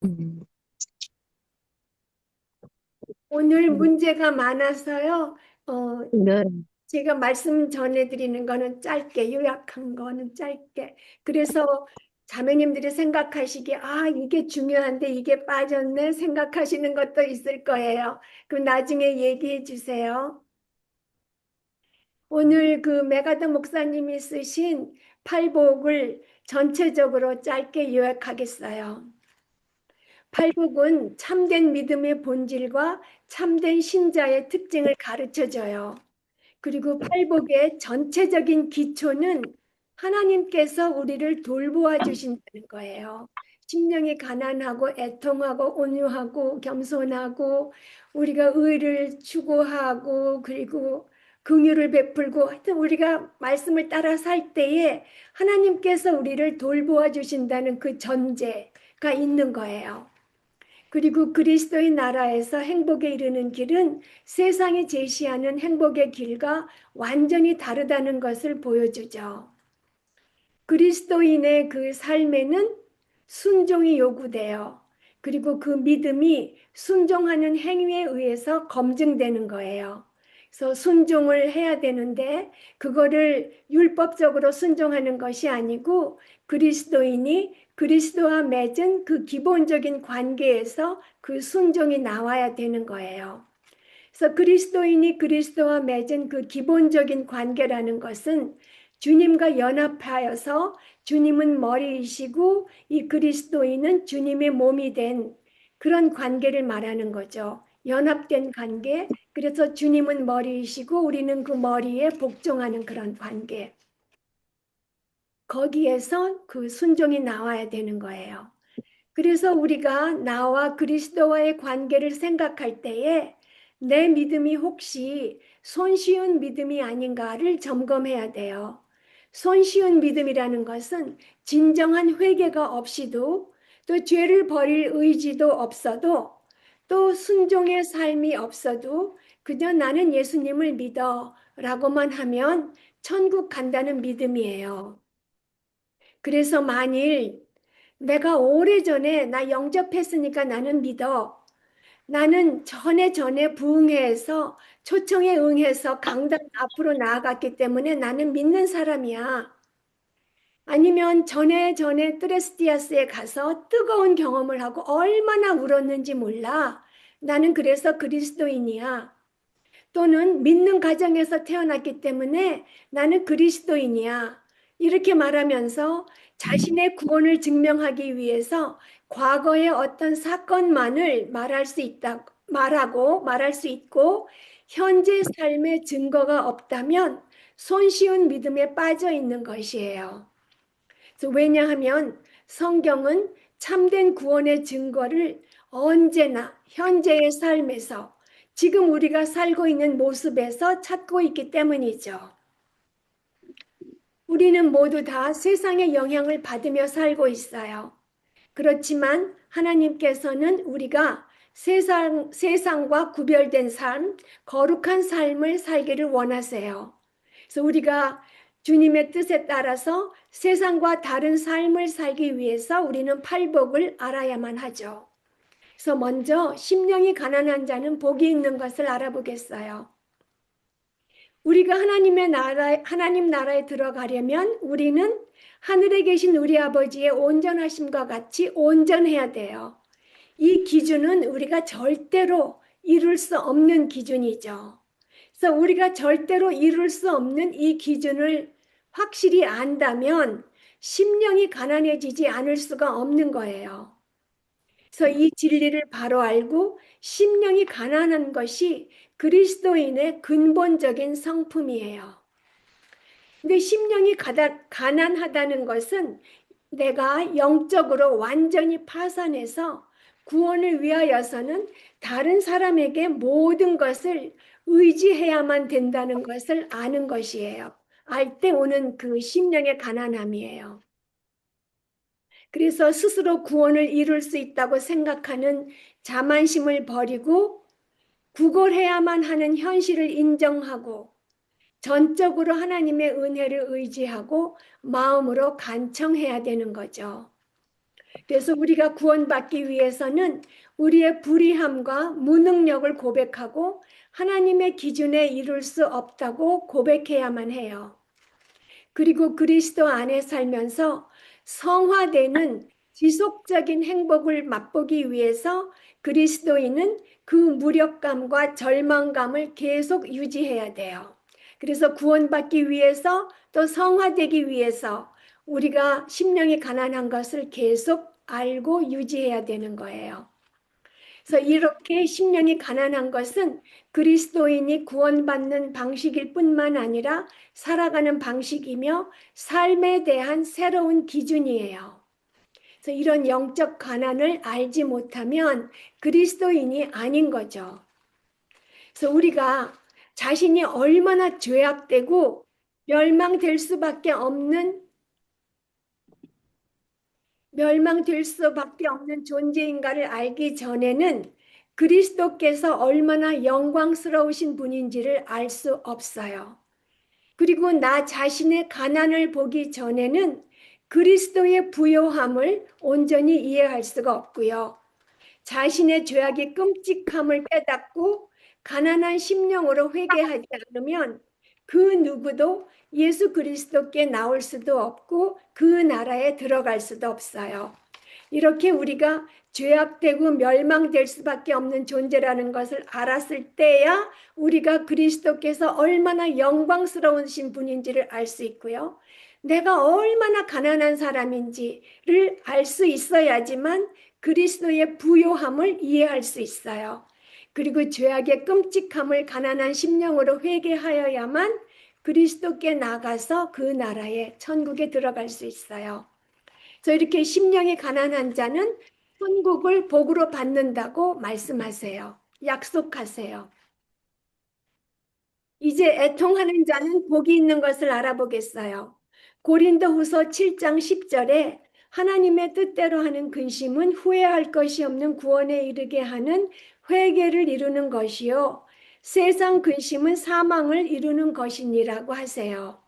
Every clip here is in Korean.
음, 오늘 음, 문제가 많아서요. 네, 제가 말씀 전해드리는 거는 짧게, 요약한 거는 짧게. 그래서 자매님들이 생각하시기에, 아, 이게 중요한데 이게 빠졌네 생각하시는 것도 있을 거예요. 그럼 나중에 얘기해 주세요. 오늘 그 메가더 목사님이 쓰신 팔복을 전체적으로 짧게 요약하겠어요. 팔복은 참된 믿음의 본질과 참된 신자의 특징을 가르쳐 줘요. 그리고 팔복의 전체적인 기초는 하나님께서 우리를 돌보아 주신다는 거예요. 심령이 가난하고 애통하고 온유하고 겸손하고 우리가 의를 추구하고 그리고 긍휼을 베풀고 하여튼 우리가 말씀을 따라 살 때에 하나님께서 우리를 돌보아 주신다는 그 전제가 있는 거예요. 그리고 그리스도의 나라에서 행복에 이르는 길은 세상이 제시하는 행복의 길과 완전히 다르다는 것을 보여주죠. 그리스도인의 그 삶에는 순종이 요구돼요. 그리고 그 믿음이 순종하는 행위에 의해서 검증되는 거예요. 그래서 순종을 해야 되는데 그거를 율법적으로 순종하는 것이 아니고 그리스도인이 그리스도와 맺은 그 기본적인 관계에서 그 순종이 나와야 되는 거예요. 그래서 그리스도인이 그리스도와 맺은 그 기본적인 관계라는 것은 주님과 연합하여서 주님은 머리이시고 이 그리스도인은 주님의 몸이 된 그런 관계를 말하는 거죠. 연합된 관계. 그래서 주님은 머리이시고 우리는 그 머리에 복종하는 그런 관계. 거기에서 그 순종이 나와야 되는 거예요. 그래서 우리가 나와 그리스도와의 관계를 생각할 때에 내 믿음이 혹시 손쉬운 믿음이 아닌가를 점검해야 돼요. 손쉬운 믿음이라는 것은 진정한 회개가 없이도 또 죄를 버릴 의지도 없어도 또 순종의 삶이 없어도 그저 나는 예수님을 믿어 라고만 하면 천국 간다는 믿음이에요. 그래서 만일 내가 오래전에 나 영접했으니까 나는 믿어. 나는 전에 부응해서 초청에 응해서 강단 앞으로 나아갔기 때문에 나는 믿는 사람이야. 아니면 전에 뜨레스티아스에 가서 뜨거운 경험을 하고 얼마나 울었는지 몰라. 나는 그래서 그리스도인이야. 또는 믿는 가정에서 태어났기 때문에 나는 그리스도인이야. 이렇게 말하면서 자신의 구원을 증명하기 위해서 과거의 어떤 사건만을 말할 수 있다, 말할 수 있고 현재 삶의 증거가 없다면 손쉬운 믿음에 빠져 있는 것이에요. 그래서 왜냐하면 성경은 참된 구원의 증거를 언제나 현재의 삶에서 지금 우리가 살고 있는 모습에서 찾고 있기 때문이죠. 우리는 모두 다 세상의 영향을 받으며 살고 있어요. 그렇지만 하나님께서는 우리가 세상과 구별된 삶, 거룩한 삶을 살기를 원하세요. 그래서 우리가 주님의 뜻에 따라서 세상과 다른 삶을 살기 위해서 우리는 팔복을 알아야만 하죠. 그래서 먼저 심령이 가난한 자는 복이 있는 것을 알아보겠어요. 우리가 하나님 나라에 들어가려면 우리는 하늘에 계신 우리 아버지의 온전하심과 같이 온전해야 돼요. 이 기준은 우리가 절대로 이룰 수 없는 기준이죠. 그래서 우리가 절대로 이룰 수 없는 이 기준을 확실히 안다면 심령이 가난해지지 않을 수가 없는 거예요. 그래서 이 진리를 바로 알고 심령이 가난한 것이 그리스도인의 근본적인 성품이에요. 근데 심령이 가난하다는 것은 내가 영적으로 완전히 파산해서 구원을 위하여서는 다른 사람에게 모든 것을 의지해야만 된다는 것을 아는 것이에요. 알 때 오는 그 심령의 가난함이에요. 그래서 스스로 구원을 이룰 수 있다고 생각하는 자만심을 버리고 구걸해야만 하는 현실을 인정하고 전적으로 하나님의 은혜를 의지하고 마음으로 간청해야 되는 거죠. 그래서 우리가 구원받기 위해서는 우리의 불의함과 무능력을 고백하고 하나님의 기준에 이룰 수 없다고 고백해야만 해요. 그리고 그리스도 안에 살면서 성화되는 지속적인 행복을 맛보기 위해서 그리스도인은 그 무력감과 절망감을 계속 유지해야 돼요. 그래서 구원받기 위해서 또 성화되기 위해서 우리가 심령이 가난한 것을 계속 알고 유지해야 되는 거예요. 그래서 이렇게 심령이 가난한 것은 그리스도인이 구원받는 방식일 뿐만 아니라 살아가는 방식이며 삶에 대한 새로운 기준이에요. 그래서 이런 영적 가난을 알지 못하면 그리스도인이 아닌 거죠. 그래서 우리가 자신이 얼마나 죄악되고 멸망될 수밖에 없는 존재인가를 알기 전에는 그리스도께서 얼마나 영광스러우신 분인지를 알 수 없어요. 그리고 나 자신의 가난을 보기 전에는 그리스도의 부요함을 온전히 이해할 수가 없고요. 자신의 죄악의 끔찍함을 깨닫고 가난한 심령으로 회개하지 않으면 그 누구도 예수 그리스도께 나올 수도 없고 그 나라에 들어갈 수도 없어요. 이렇게 우리가 죄악되고 멸망될 수밖에 없는 존재라는 것을 알았을 때야 우리가 그리스도께서 얼마나 영광스러우신 분인지를 알 수 있고요. 내가 얼마나 가난한 사람인지를 알 수 있어야지만 그리스도의 부요함을 이해할 수 있어요. 그리고 죄악의 끔찍함을 가난한 심령으로 회개하여야만 그리스도께 나가서 그 나라에 천국에 들어갈 수 있어요. 그래서 이렇게 심령이 가난한 자는 천국을 복으로 받는다고 말씀하세요. 약속하세요. 이제 애통하는 자는 복이 있는 것을 알아보겠어요. 고린도후서 7장 10절에 하나님의 뜻대로 하는 근심은 후회할 것이 없는 구원에 이르게 하는 회개를 이루는 것이요 세상 근심은 사망을 이루는 것이니라고 하세요.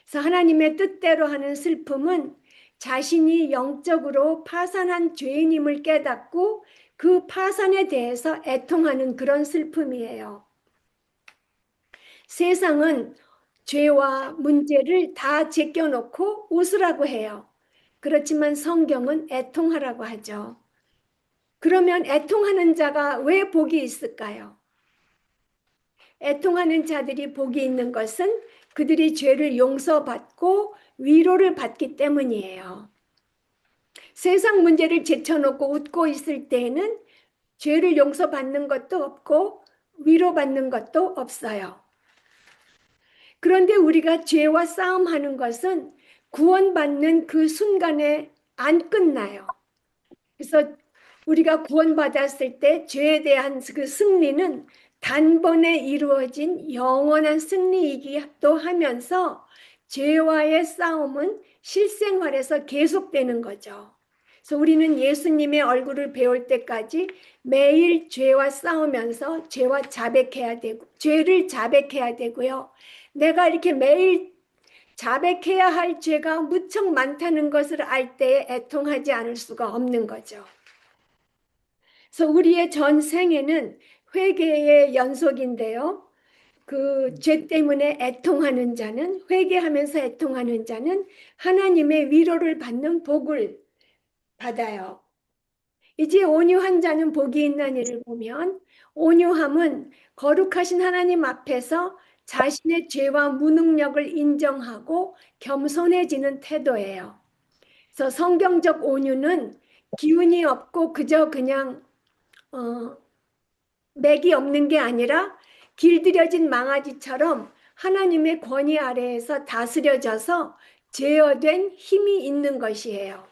그래서 하나님의 뜻대로 하는 슬픔은 자신이 영적으로 파산한 죄인임을 깨닫고 그 파산에 대해서 애통하는 그런 슬픔이에요. 세상은 죄와 문제를 다 제껴놓고 웃으라고 해요. 그렇지만 성경은 애통하라고 하죠. 그러면 애통하는 자가 왜 복이 있을까요? 애통하는 자들이 복이 있는 것은 그들이 죄를 용서받고 위로를 받기 때문이에요. 세상 문제를 제쳐놓고 웃고 있을 때에는 죄를 용서받는 것도 없고 위로받는 것도 없어요. 그런데 우리가 죄와 싸움하는 것은 구원받는 그 순간에 안 끝나요. 그래서 우리가 구원받았을 때 죄에 대한 그 승리는 단번에 이루어진 영원한 승리이기도 하면서 죄와의 싸움은 실생활에서 계속되는 거죠. 그래서 우리는 예수님의 얼굴을 배울 때까지 매일 죄와 싸우면서 죄를 자백해야 되고요. 내가 이렇게 매일 자백해야 할 죄가 무척 많다는 것을 알 때에 애통하지 않을 수가 없는 거죠. 그래서 우리의 전 생애는 회개의 연속인데요. 그 죄 때문에 애통하는 자는 회개하면서 애통하는 자는 하나님의 위로를 받는 복을 받아요. 이제 온유한 자는 복이 있나니를 보면 온유함은 거룩하신 하나님 앞에서 자신의 죄와 무능력을 인정하고 겸손해지는 태도예요. 그래서 성경적 온유는 기운이 없고 그저 그냥 맥이 없는 게 아니라 길들여진 망아지처럼 하나님의 권위 아래에서 다스려져서 제어된 힘이 있는 것이에요.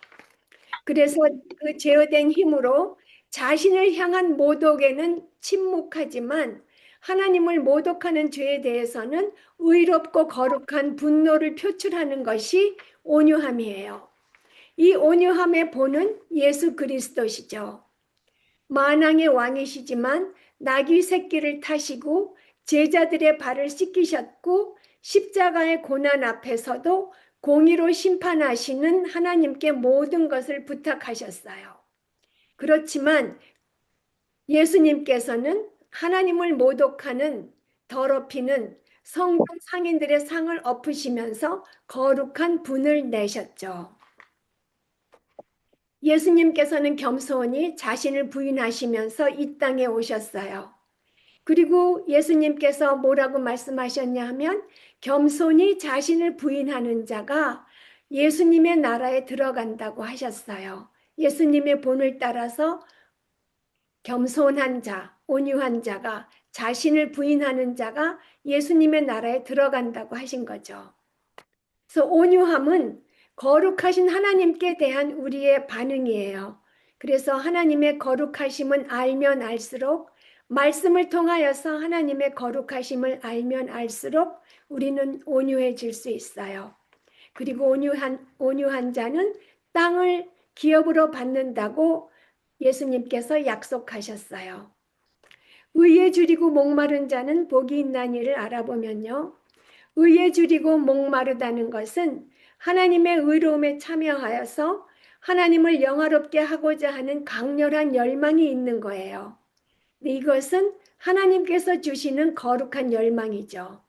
그래서 그 제어된 힘으로 자신을 향한 모독에는 침묵하지만 하나님을 모독하는 죄에 대해서는 의롭고 거룩한 분노를 표출하는 것이 온유함이에요. 이 온유함의 본은 예수 그리스도시죠. 만왕의 왕이시지만 나귀 새끼를 타시고 제자들의 발을 씻기셨고 십자가의 고난 앞에서도 공의로 심판하시는 하나님께 모든 것을 부탁하셨어요. 그렇지만 예수님께서는 하나님을 모독하는, 더럽히는 성경 상인들의 상을 엎으시면서 거룩한 분을 내셨죠. 예수님께서는 겸손히 자신을 부인하시면서 이 땅에 오셨어요. 그리고 예수님께서 뭐라고 말씀하셨냐 하면 겸손히 자신을 부인하는 자가 예수님의 나라에 들어간다고 하셨어요. 예수님의 본을 따라서 겸손한 자, 온유한 자가, 자신을 부인하는 자가 예수님의 나라에 들어간다고 하신 거죠. 그래서 온유함은 거룩하신 하나님께 대한 우리의 반응이에요. 그래서 하나님의 거룩하심은 알면 알수록, 말씀을 통하여서 하나님의 거룩하심을 알면 알수록 우리는 온유해질 수 있어요. 그리고 온유한 자는 땅을 기업으로 받는다고 예수님께서 약속하셨어요. 의에 줄이고 목마른 자는 복이 있나니를 알아보면요. 의에 줄이고 목마르다는 것은 하나님의 의로움에 참여하여서 하나님을 영화롭게 하고자 하는 강렬한 열망이 있는 거예요. 이것은 하나님께서 주시는 거룩한 열망이죠.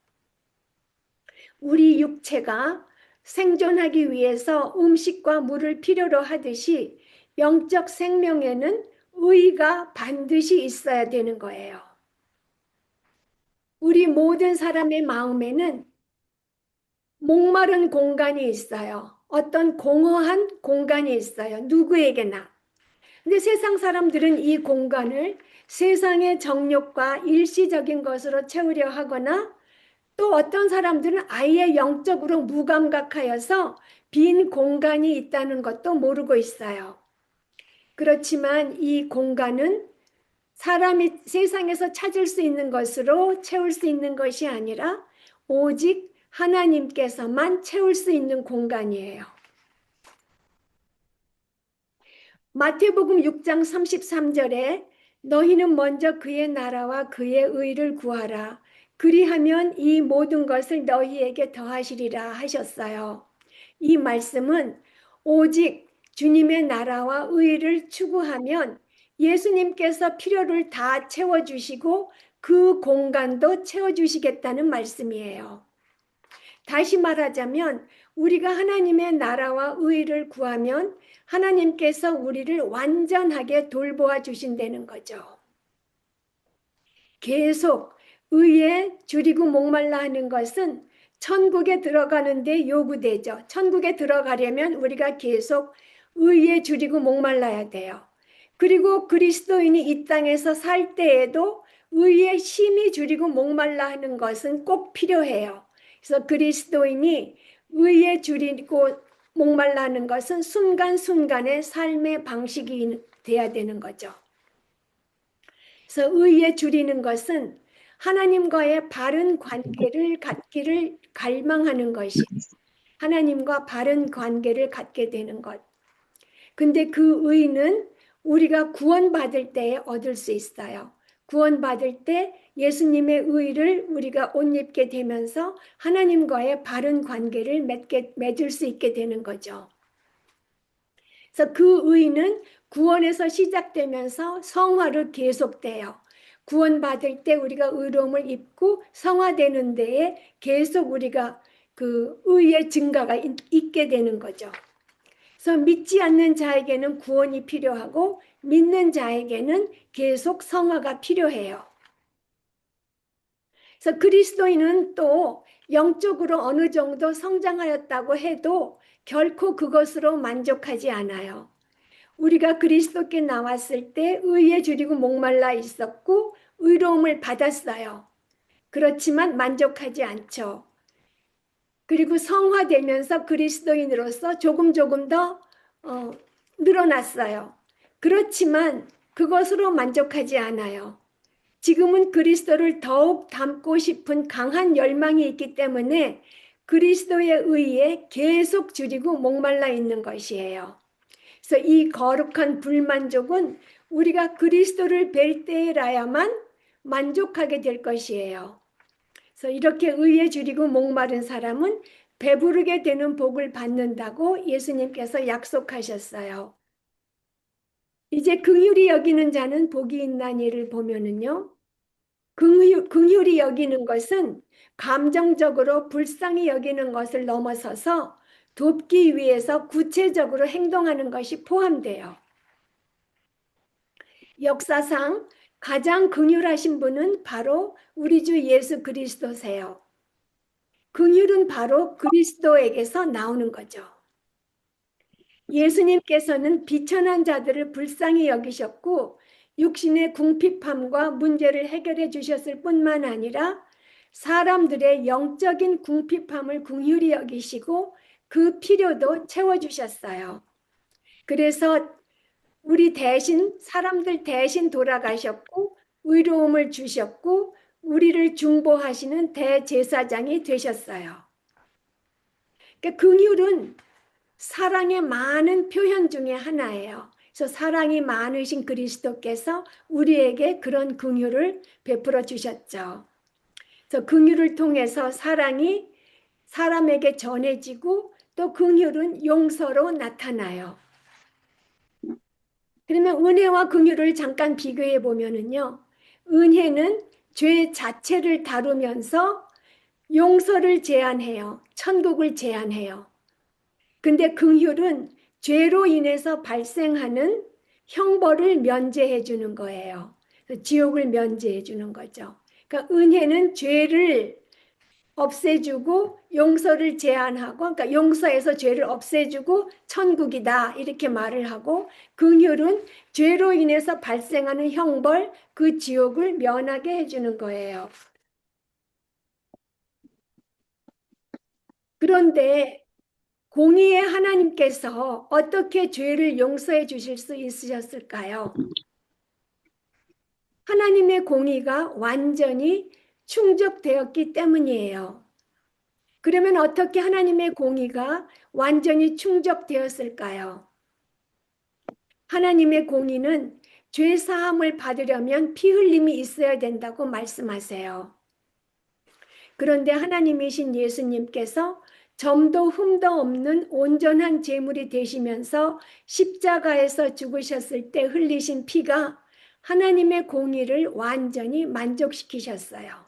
우리 육체가 생존하기 위해서 음식과 물을 필요로 하듯이 영적 생명에는 의가 반드시 있어야 되는 거예요. 우리 모든 사람의 마음에는 목마른 공간이 있어요. 어떤 공허한 공간이 있어요. 누구에게나. 근데 세상 사람들은 이 공간을 세상의 정욕과 일시적인 것으로 채우려 하거나 또 어떤 사람들은 아예 영적으로 무감각하여서 빈 공간이 있다는 것도 모르고 있어요. 그렇지만 이 공간은 사람이 세상에서 찾을 수 있는 것으로 채울 수 있는 것이 아니라 오직 하나님께서만 채울 수 있는 공간이에요. 마태복음 6장 33절에 너희는 먼저 그의 나라와 그의 의를 구하라. 그리하면 이 모든 것을 너희에게 더하시리라 하셨어요. 이 말씀은 오직 주님의 나라와 의를 추구하면 예수님께서 필요를 다 채워주시고 그 공간도 채워주시겠다는 말씀이에요. 다시 말하자면 우리가 하나님의 나라와 의를 구하면 하나님께서 우리를 완전하게 돌보아 주신다는 거죠. 계속 의에 줄이고 목말라 하는 것은 천국에 들어가는데 요구되죠. 천국에 들어가려면 우리가 계속 의에 줄이고 목말라야 돼요. 그리고 그리스도인이 이 땅에서 살 때에도 의에 심히 줄이고 목말라 하는 것은 꼭 필요해요. 그래서 그리스도인이 의에 줄이고 목말라 하는 것은 순간순간의 삶의 방식이 돼야 되는 거죠. 그래서 의에 줄이는 것은 하나님과의 바른 관계를 갖기를 갈망하는 것이 하나님과 바른 관계를 갖게 되는 것. 근데 그 의는 우리가 구원받을 때에 얻을 수 있어요. 구원받을 때 예수님의 의를 우리가 옷 입게 되면서 하나님과의 바른 관계를 맺을 수 있게 되는 거죠. 그래서 그 의는 구원에서 시작되면서 성화로 계속돼요. 구원받을 때 우리가 의로움을 입고 성화되는 데에 계속 우리가 그 의의 증가가 있게 되는 거죠. 그래서 믿지 않는 자에게는 구원이 필요하고 믿는 자에게는 계속 성화가 필요해요. 그래서 그리스도인은 또 영적으로 어느 정도 성장하였다고 해도 결코 그것으로 만족하지 않아요. 우리가 그리스도께 나왔을 때 의에 줄이고 목말라 있었고 의로움을 받았어요. 그렇지만 만족하지 않죠. 그리고 성화되면서 그리스도인으로서 조금 더 늘어났어요. 그렇지만 그것으로 만족하지 않아요. 지금은 그리스도를 더욱 닮고 싶은 강한 열망이 있기 때문에 그리스도의 의에 계속 줄이고 목말라 있는 것이에요. 그래서 이 거룩한 불만족은 우리가 그리스도를 뵐 때라야만 만족하게 될 것이에요. 그래서 이렇게 의에 줄이고 목마른 사람은 배부르게 되는 복을 받는다고 예수님께서 약속하셨어요. 이제 긍휼히 여기는 자는 복이 있나니를 보면은요. 긍휼히 여기는 것은 감정적으로 불쌍히 여기는 것을 넘어서서 돕기 위해서 구체적으로 행동하는 것이 포함돼요. 역사상 가장 긍휼하신 분은 바로 우리 주 예수 그리스도세요. 긍휼은 바로 그리스도에게서 나오는 거죠. 예수님께서는 비천한 자들을 불쌍히 여기셨고 육신의 궁핍함과 문제를 해결해 주셨을 뿐만 아니라 사람들의 영적인 궁핍함을 긍휼히 여기시고 그 필요도 채워주셨어요. 그래서 우리 대신 사람들 대신 돌아가셨고 의로움을 주셨고 우리를 중보하시는 대제사장이 되셨어요. 그러니까 긍휼은 사랑의 많은 표현 중에 하나예요. 그래서 사랑이 많으신 그리스도께서 우리에게 그런 긍휼을 베풀어 주셨죠. 그래서 긍휼을 통해서 사랑이 사람에게 전해지고 또 긍휼은 용서로 나타나요. 그러면 은혜와 긍휼을 잠깐 비교해 보면은요. 은혜는 죄 자체를 다루면서 용서를 제안해요. 천국을 제안해요. 근데 긍휼은 죄로 인해서 발생하는 형벌을 면제해 주는 거예요. 지옥을 면제해 주는 거죠. 그러니까 은혜는 죄를 없애주고 용서를 제한하고, 그러니까 용서해서 죄를 없애주고 천국이다 이렇게 말을 하고, 긍휼은 죄로 인해서 발생하는 형벌, 그 지옥을 면하게 해주는 거예요. 그런데 공의의 하나님께서 어떻게 죄를 용서해 주실 수 있으셨을까요? 하나님의 공의가 완전히 충족되었기 때문이에요. 그러면 어떻게 하나님의 공의가 완전히 충족되었을까요? 하나님의 공의는 죄 사함을 받으려면 피 흘림이 있어야 된다고 말씀하세요. 그런데 하나님이신 예수님께서 점도 흠도 없는 온전한 제물이 되시면서 십자가에서 죽으셨을 때 흘리신 피가 하나님의 공의를 완전히 만족시키셨어요.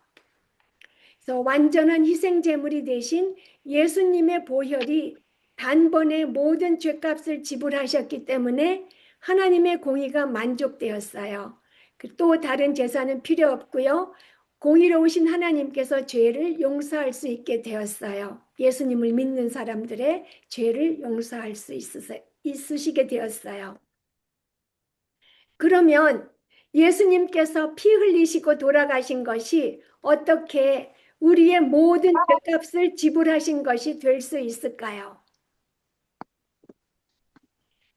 그래서 완전한 희생 제물이 되신 예수님의 보혈이 단번에 모든 죄값을 지불하셨기 때문에 하나님의 공의가 만족되었어요. 또 다른 제사는 필요 없고요. 공의로우신 하나님께서 죄를 용서할 수 있게 되었어요. 예수님을 믿는 사람들의 죄를 용서할 수 있으시게 되었어요. 그러면 예수님께서 피 흘리시고 돌아가신 것이 어떻게 우리의 모든 죄값을 지불하신 것이 될 수 있을까요?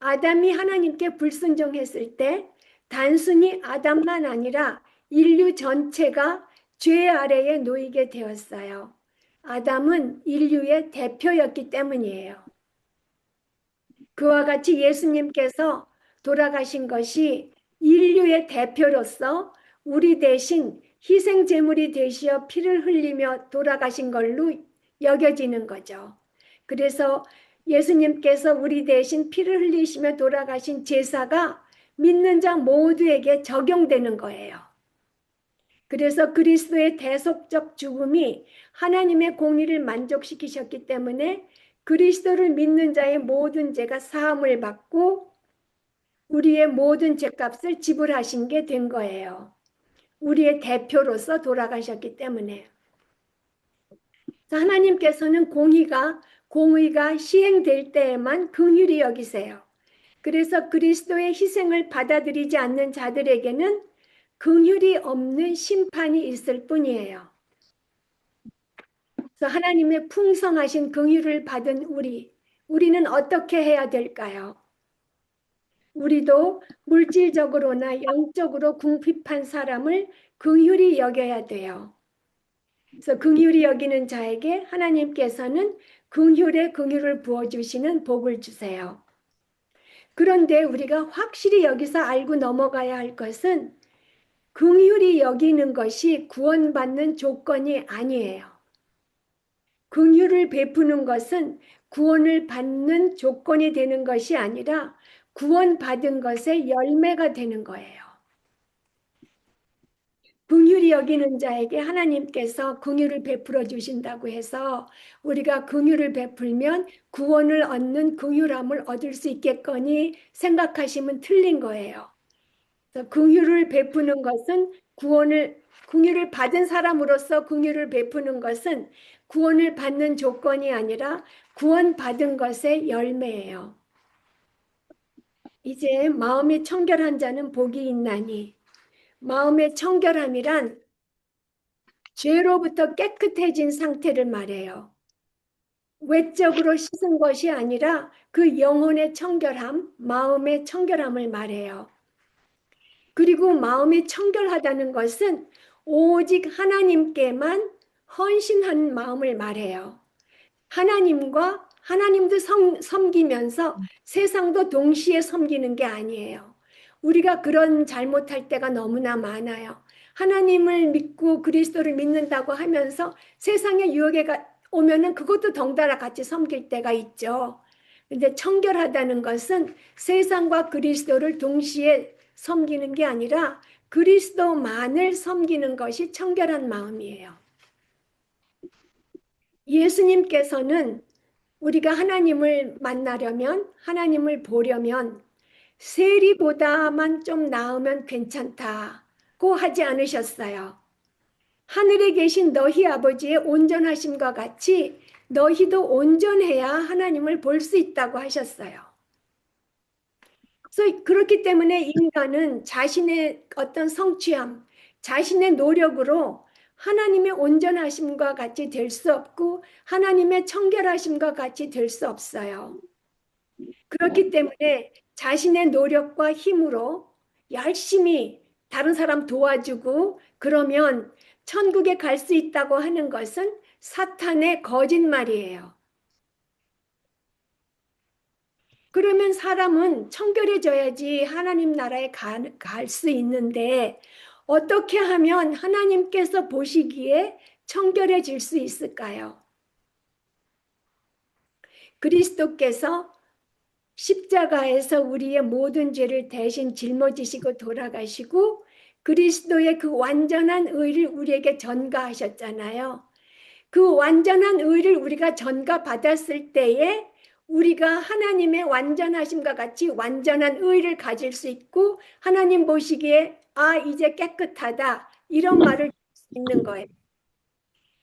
아담이 하나님께 불순종했을 때 단순히 아담만 아니라 인류 전체가 죄 아래에 놓이게 되었어요. 아담은 인류의 대표였기 때문이에요. 그와 같이 예수님께서 돌아가신 것이 인류의 대표로서 우리 대신 희생 제물이 되시어 피를 흘리며 돌아가신 걸로 여겨지는 거죠. 그래서 예수님께서 우리 대신 피를 흘리시며 돌아가신 제사가 믿는 자 모두에게 적용되는 거예요. 그래서 그리스도의 대속적 죽음이 하나님의 공의를 만족시키셨기 때문에 그리스도를 믿는 자의 모든 죄가 사함을 받고 우리의 모든 죄값을 지불하신 게 된 거예요. 우리의 대표로서 돌아가셨기 때문에. 하나님께서는 공의가 시행될 때에만 긍휼히 여기세요. 그래서 그리스도의 희생을 받아들이지 않는 자들에게는 긍휼이 없는 심판이 있을 뿐이에요. 그래서 하나님의 풍성하신 긍휼을 받은 우리는 어떻게 해야 될까요? 우리도 물질적으로나 영적으로 궁핍한 사람을 긍휼히 여겨야 돼요. 그래서 긍휼히 여기는 자에게 하나님께서는 긍휼에 긍휼을 부어주시는 복을 주세요. 그런데 우리가 확실히 여기서 알고 넘어가야 할 것은 긍휼히 여기는 것이 구원받는 조건이 아니에요. 긍휼을 베푸는 것은 구원을 받는 조건이 되는 것이 아니라 구원받은 것의 열매가 되는 거예요. 긍휼히 여기는 자에게 하나님께서 긍휼을 베풀어 주신다고 해서 우리가 긍휼을 베풀면 구원을 얻는 긍휼함을 얻을 수 있겠거니 생각하시면 틀린 거예요. 그래서 긍휼을 베푸는 것은 긍휼을 받은 사람으로서 긍휼을 베푸는 것은 구원을 받는 조건이 아니라 구원받은 것의 열매예요. 이제 마음이 청결한 자는 복이 있나니, 마음의 청결함이란 죄로부터 깨끗해진 상태를 말해요. 외적으로 씻은 것이 아니라 그 영혼의 청결함, 마음의 청결함을 말해요. 그리고 마음이 청결하다는 것은 오직 하나님께만 헌신한 마음을 말해요. 하나님도 섬기면서 세상도 동시에 섬기는 게 아니에요. 우리가 그런 잘못할 때가 너무나 많아요. 하나님을 믿고 그리스도를 믿는다고 하면서 세상의 유혹에 오면은 그것도 덩달아 같이 섬길 때가 있죠. 근데 청결하다는 것은 세상과 그리스도를 동시에 섬기는 게 아니라 그리스도만을 섬기는 것이 청결한 마음이에요. 예수님께서는 우리가 하나님을 만나려면, 하나님을 보려면 세리보다만 좀 나으면 괜찮다고 하지 않으셨어요. 하늘에 계신 너희 아버지의 온전하심과 같이 너희도 온전해야 하나님을 볼 수 있다고 하셨어요. 그래서 그렇기 때문에 인간은 자신의 어떤 성취함, 자신의 노력으로 하나님의 온전하심과 같이 될 수 없고 하나님의 청결하심과 같이 될 수 없어요. 그렇기 때문에 자신의 노력과 힘으로 열심히 다른 사람 도와주고 그러면 천국에 갈 수 있다고 하는 것은 사탄의 거짓말이에요. 그러면 사람은 청결해져야지 하나님 나라에 갈 수 있는데 어떻게 하면 하나님께서 보시기에 청결해질 수 있을까요? 그리스도께서 십자가에서 우리의 모든 죄를 대신 짊어지시고 돌아가시고 그리스도의 그 완전한 의를 우리에게 전가하셨잖아요. 그 완전한 의를 우리가 전가받았을 때에 우리가 하나님의 완전하심과 같이 완전한 의를 가질 수 있고 하나님 보시기에 이제 깨끗하다 이런 말을 할 수 있는 거예요.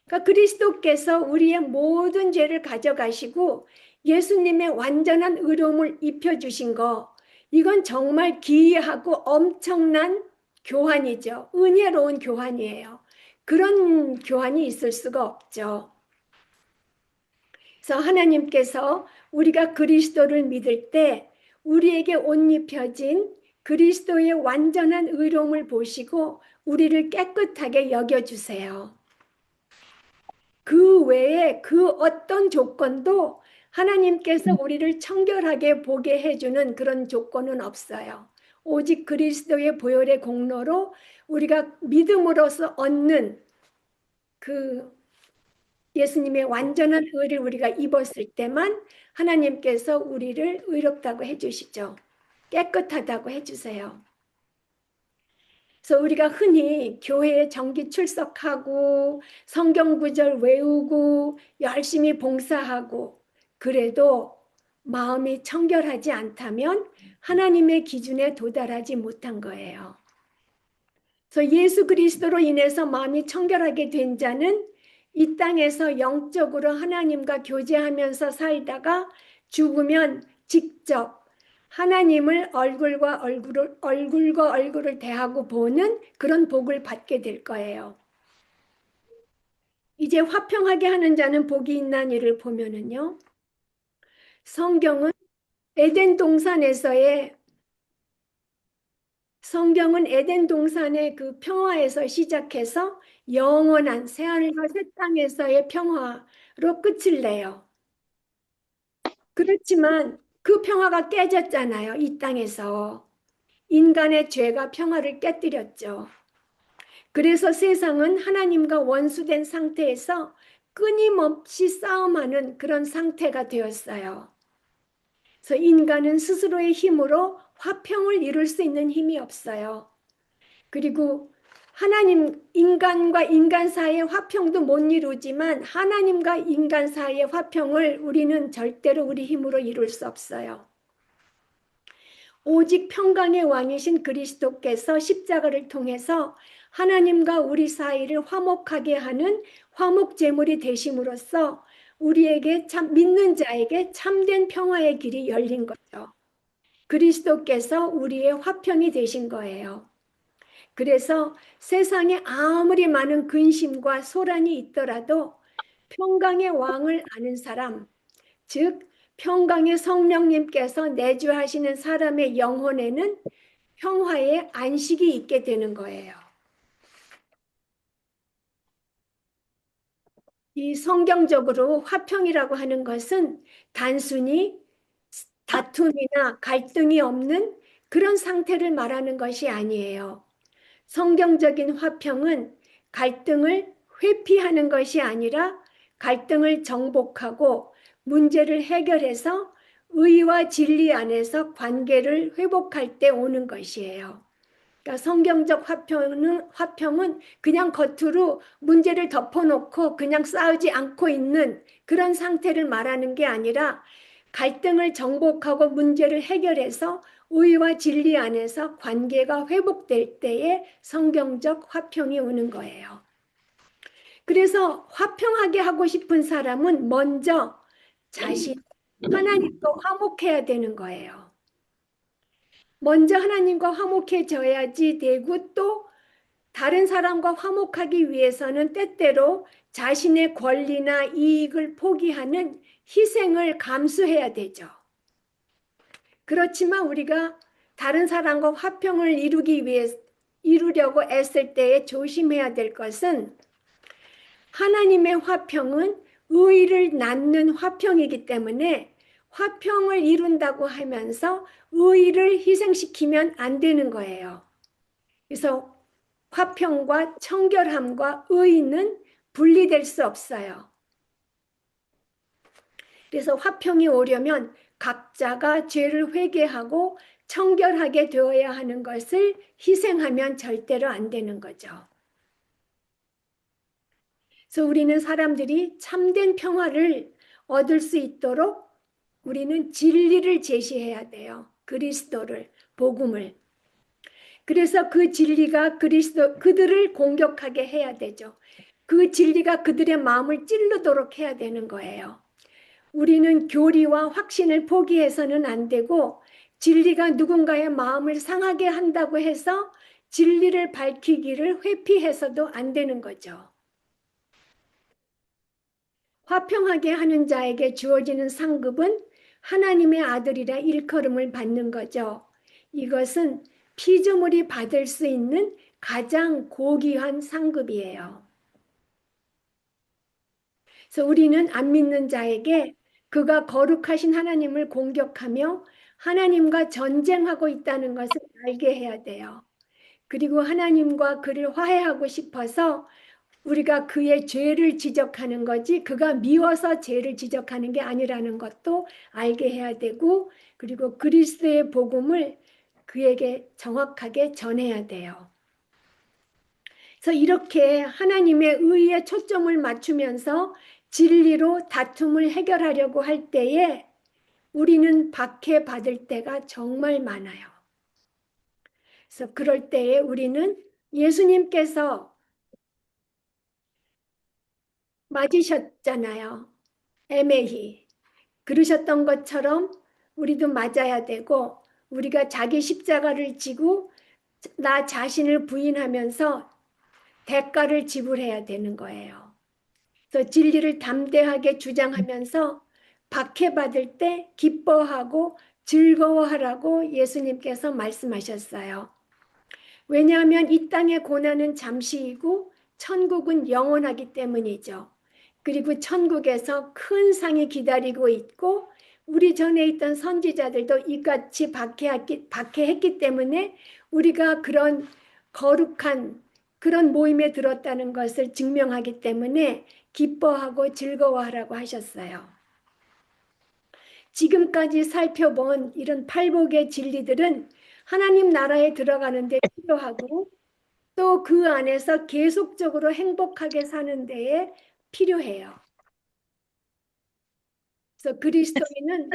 그러니까 그리스도께서 우리의 모든 죄를 가져가시고 예수님의 완전한 의로움을 입혀주신 거 이건 정말 기이하고 엄청난 교환이죠. 은혜로운 교환이에요. 그런 교환이 있을 수가 없죠. 그래서 하나님께서 우리가 그리스도를 믿을 때 우리에게 옷 입혀진 그리스도의 완전한 의로움을 보시고 우리를 깨끗하게 여겨주세요. 그 외에 그 어떤 조건도 하나님께서 우리를 청결하게 보게 해주는 그런 조건은 없어요. 오직 그리스도의 보혈의 공로로 우리가 믿음으로써 얻는 그 예수님의 완전한 의를 우리가 입었을 때만 하나님께서 우리를 의롭다고 해주시죠. 깨끗하다고 해주세요. 그래서 우리가 흔히 교회에 정기 출석하고 성경 구절 외우고 열심히 봉사하고 그래도 마음이 청결하지 않다면 하나님의 기준에 도달하지 못한 거예요. 그래서 예수 그리스도로 인해서 마음이 청결하게 된 자는 이 땅에서 영적으로 하나님과 교제하면서 살다가 죽으면 직접 하나님을 얼굴과 얼굴을 대하고 보는 그런 복을 받게 될 거예요. 이제 화평하게 하는 자는 복이 있나니를 보면은요. 성경은 에덴 동산에서의 그 평화에서 시작해서 영원한 새하늘과 새 땅에서의 평화로 끝을 내요. 그렇지만 그 평화가 깨졌잖아요. 이 땅에서. 인간의 죄가 평화를 깨뜨렸죠. 그래서 세상은 하나님과 원수된 상태에서 끊임없이 싸움하는 그런 상태가 되었어요. 그래서 인간은 스스로의 힘으로 화평을 이룰 수 있는 힘이 없어요. 그리고 하나님, 인간과 인간 사이의 화평도 못 이루지만 하나님과 인간 사이의 화평을 우리는 절대로 우리 힘으로 이룰 수 없어요. 오직 평강의 왕이신 그리스도께서 십자가를 통해서 하나님과 우리 사이를 화목하게 하는 화목 제물이 되심으로써 우리에게 믿는 자에게 참된 평화의 길이 열린 거죠. 그리스도께서 우리의 화평이 되신 거예요. 그래서 세상에 아무리 많은 근심과 소란이 있더라도 평강의 왕을 아는 사람, 즉 평강의 성령님께서 내주하시는 사람의 영혼에는 평화의 안식이 있게 되는 거예요. 이 성경적으로 화평이라고 하는 것은 단순히 다툼이나 갈등이 없는 그런 상태를 말하는 것이 아니에요. 성경적인 화평은 갈등을 회피하는 것이 아니라 갈등을 정복하고 문제를 해결해서 의와 진리 안에서 관계를 회복할 때 오는 것이에요. 그러니까 성경적 화평은 그냥 겉으로 문제를 덮어놓고 그냥 싸우지 않고 있는 그런 상태를 말하는 게 아니라 갈등을 정복하고 문제를 해결해서 의와 진리 안에서 관계가 회복될 때에 성경적 화평이 오는 거예요. 그래서 화평하게 하고 싶은 사람은 먼저 자신 하나님과 화목해야 되는 거예요. 먼저 하나님과 화목해져야지 되고 또 다른 사람과 화목하기 위해서는 때때로 자신의 권리나 이익을 포기하는 희생을 감수해야 되죠. 그렇지만 우리가 다른 사람과 화평을 이루려고 애쓸 때에 조심해야 될 것은 하나님의 화평은 의를 낳는 화평이기 때문에 화평을 이룬다고 하면서 의를 희생시키면 안 되는 거예요. 그래서 화평과 청결함과 의는 분리될 수 없어요. 그래서 화평이 오려면 각자가 죄를 회개하고 청결하게 되어야 하는 것을 희생하면 절대로 안 되는 거죠. 그래서 우리는 사람들이 참된 평화를 얻을 수 있도록 우리는 진리를 제시해야 돼요. 그리스도를, 복음을. 그래서 그 진리가 그들을 공격하게 해야 되죠. 그 진리가 그들의 마음을 찌르도록 해야 되는 거예요. 우리는 교리와 확신을 포기해서는 안 되고 진리가 누군가의 마음을 상하게 한다고 해서 진리를 밝히기를 회피해서도 안 되는 거죠. 화평하게 하는 자에게 주어지는 상급은 하나님의 아들이라 일컬음을 받는 거죠. 이것은 피조물이 받을 수 있는 가장 고귀한 상급이에요. 그래서 우리는 안 믿는 자에게 그가 거룩하신 하나님을 공격하며 하나님과 전쟁하고 있다는 것을 알게 해야 돼요. 그리고 하나님과 그를 화해하고 싶어서 우리가 그의 죄를 지적하는 거지 그가 미워서 죄를 지적하는 게 아니라는 것도 알게 해야 되고 그리고 그리스도의 복음을 그에게 정확하게 전해야 돼요. 그래서 이렇게 하나님의 의에 초점을 맞추면서 진리로 다툼을 해결하려고 할 때에 우리는 박해받을 때가 정말 많아요. 그래서 그럴 때에 우리는 예수님께서 맞으셨잖아요. 애매히. 그러셨던 것처럼 우리도 맞아야 되고 우리가 자기 십자가를 지고 나 자신을 부인하면서 대가를 지불해야 되는 거예요. 그래서 진리를 담대하게 주장하면서 박해받을 때 기뻐하고 즐거워하라고 예수님께서 말씀하셨어요. 왜냐하면 이 땅의 고난은 잠시이고 천국은 영원하기 때문이죠. 그리고 천국에서 큰 상이 기다리고 있고 우리 전에 있던 선지자들도 이같이 박해했기 때문에 우리가 그런 거룩한 그런 모임에 들었다는 것을 증명하기 때문에 기뻐하고 즐거워하라고 하셨어요. 지금까지 살펴본 이런 팔복의 진리들은 하나님 나라에 들어가는 데 필요하고 또 그 안에서 계속적으로 행복하게 사는 데에 필요해요. 그래서 그리스도인은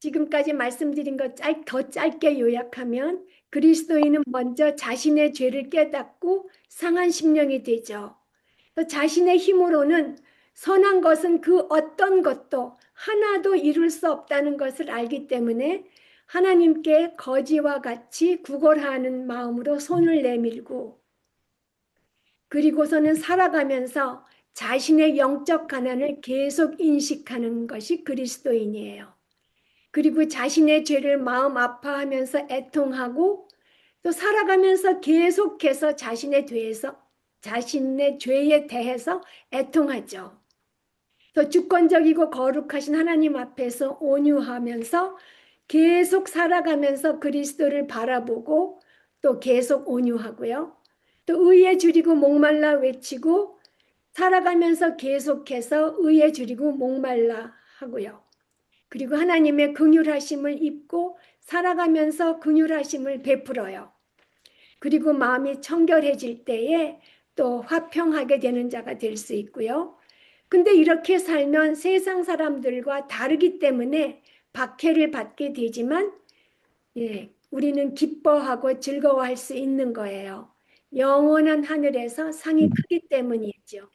지금까지 말씀드린 것 더 짧게 요약하면 그리스도인은 먼저 자신의 죄를 깨닫고 상한 심령이 되죠. 또 자신의 힘으로는 선한 것은 그 어떤 것도 하나도 이룰 수 없다는 것을 알기 때문에 하나님께 거지와 같이 구걸하는 마음으로 손을 내밀고 그리고서는 살아가면서 자신의 영적 가난을 계속 인식하는 것이 그리스도인이에요. 그리고 자신의 죄를 마음 아파하면서 애통하고 또 살아가면서 계속해서 자신의 죄에 대해서 애통하죠. 또 주권적이고 거룩하신 하나님 앞에서 온유하면서 계속 살아가면서 그리스도를 바라보고 또 계속 온유하고요. 또 의에 줄이고 목말라 외치고 살아가면서 계속해서 의에 줄이고 목말라 하고요. 그리고 하나님의 긍휼하심을 입고 살아가면서 긍휼하심을 베풀어요. 그리고 마음이 청결해질 때에 또 화평하게 되는 자가 될 수 있고요. 근데 이렇게 살면 세상 사람들과 다르기 때문에 박해를 받게 되지만 우리는 기뻐하고 즐거워할 수 있는 거예요. 영원한 하늘에서 상이 크기 때문이죠.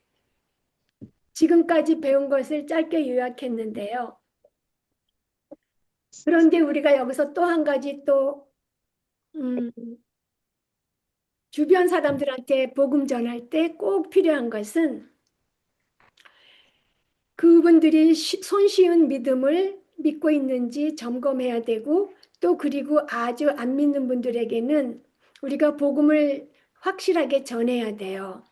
지금까지 배운 것을 짧게 요약했는데요. 그런데 우리가 여기서 또 한 가지 음, 주변 사람들한테 복음 전할 때 꼭 필요한 것은 그분들이 손쉬운 믿음을 믿고 있는지 점검해야 되고 또 그리고 아주 안 믿는 분들에게는 우리가 복음을 확실하게 전해야 돼요.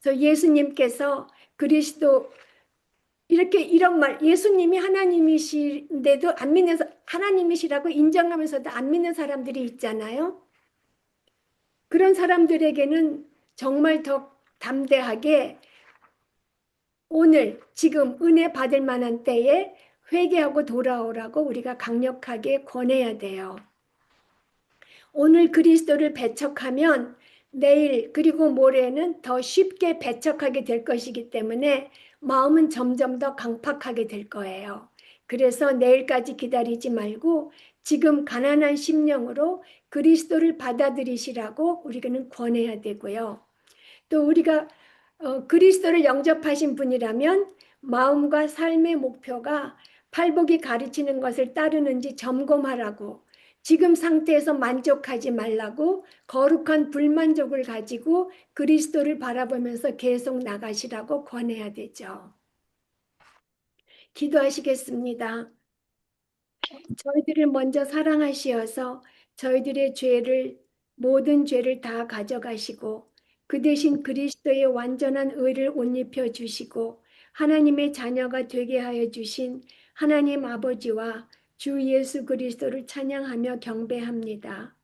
그래서 예수님께서 그리스도 이런 말, 예수님이 하나님이신데도 안 믿는 하나님이시라고 인정하면서도 안 믿는 사람들이 있잖아요. 그런 사람들에게는 정말 더 담대하게 오늘 지금 은혜 받을 만한 때에 회개하고 돌아오라고 우리가 강력하게 권해야 돼요. 오늘 그리스도를 배척하면 내일 그리고 모레는 더 쉽게 배척하게 될 것이기 때문에 마음은 점점 더 강팍하게 될 거예요. 그래서 내일까지 기다리지 말고 지금 가난한 심령으로 그리스도를 받아들이시라고 우리는 권해야 되고요. 또 우리가 그리스도를 영접하신 분이라면 마음과 삶의 목표가 팔복이 가르치는 것을 따르는지 점검하라고 지금 상태에서 만족하지 말라고 거룩한 불만족을 가지고 그리스도를 바라보면서 계속 나가시라고 권해야 되죠. 기도하시겠습니다. 저희들을 먼저 사랑하시어서 저희들의 모든 죄를 다 가져가시고 그 대신 그리스도의 완전한 의를 옷 입혀 주시고 하나님의 자녀가 되게 하여 주신 하나님 아버지와 주 예수 그리스도를 찬양하며 경배합니다.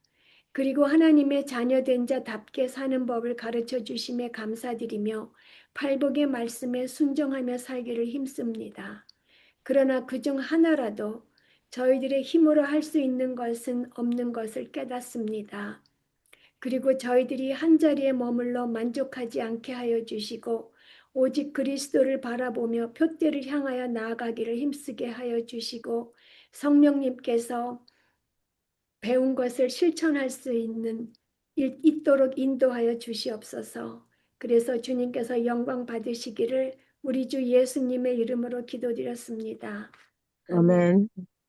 그리고 하나님의 자녀된 자답게 사는 법을 가르쳐 주심에 감사드리며 팔복의 말씀에 순종하며 살기를 힘씁니다. 그러나 그중 하나라도 저희들의 힘으로 할 수 있는 것은 없는 것을 깨닫습니다. 그리고 저희들이 한자리에 머물러 만족하지 않게 하여 주시고 오직 그리스도를 바라보며 표대를 향하여 나아가기를 힘쓰게 하여 주시고 성령님께서 배운 것을 실천할 수 있도록 인도하여 주시옵소서. 그래서 주님께서 영광 받으시기를 우리 주 예수님의 이름으로 기도드렸습니다. 아멘. 아멘.